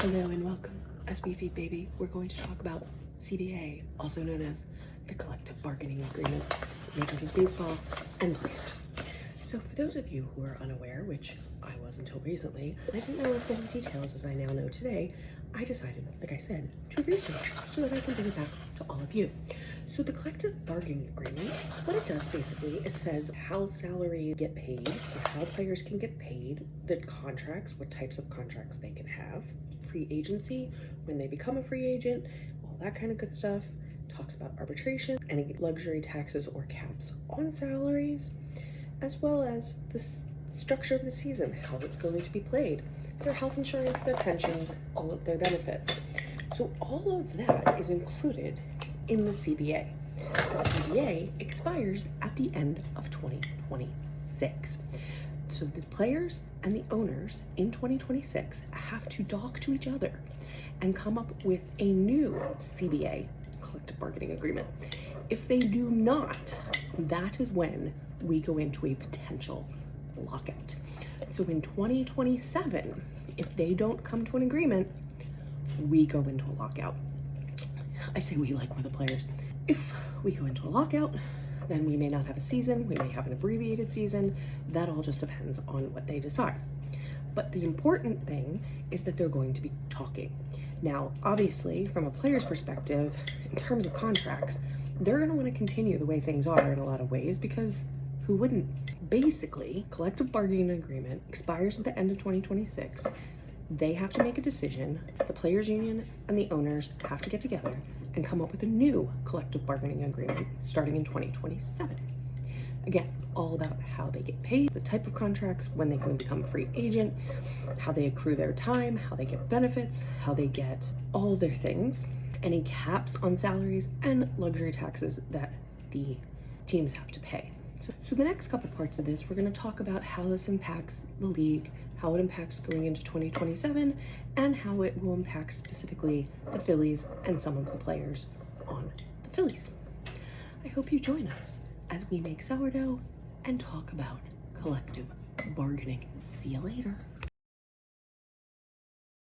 Hello and welcome. As we feed baby, we're going to talk about CBA, also known as the Collective Bargaining Agreement, Major League Baseball and players. So for those of you who are unaware, which I was until recently, I didn't know as many details as I now know today. I decided, like I said, to research so that I can bring it back to all of you. So the Collective Bargaining Agreement, what it does basically is says how salaries get paid, how players can get paid, the contracts, what types of contracts they can have, free agency, when they become a free agent, all that kind of good stuff. Talks about arbitration, any luxury taxes or caps on salaries, as well as the structure of the season, how it's going to be played, their health insurance, their pensions, all of their benefits. So all of that is included in the CBA. The CBA expires at the end of 2026. So the players and the owners in 2026 have to dock to each other and come up with a new CBA, collective bargaining agreement. If they do not, that is when we go into a potential lockout. So in 2027, if they don't come to an agreement, we go into a lockout. I say we like we're the players. If we go into a lockout, then we may not have a season, we may have an abbreviated season. That all just depends on what they decide. But the important thing is that they're going to be talking. Now, obviously, from a player's perspective, in terms of contracts, they're going to want to continue the way things are in a lot of ways, because who wouldn't? Basically, collective bargaining agreement expires at the end of 2026. They have to make a decision. The players union and the owners have to get together and come up with a new collective bargaining agreement starting in 2027. Again, all about how they get paid, the type of contracts, when they can become a free agent, how they accrue their time, how they get benefits, how they get all of their things, any caps on salaries, and luxury taxes that the teams have to pay. So the next couple parts of this, we're going to talk about how this impacts the league, how it impacts going into 2027, and how it will impact specifically the Phillies and some of the players on the Phillies. I hope you join us as we make sourdough and talk about collective bargaining. See you later.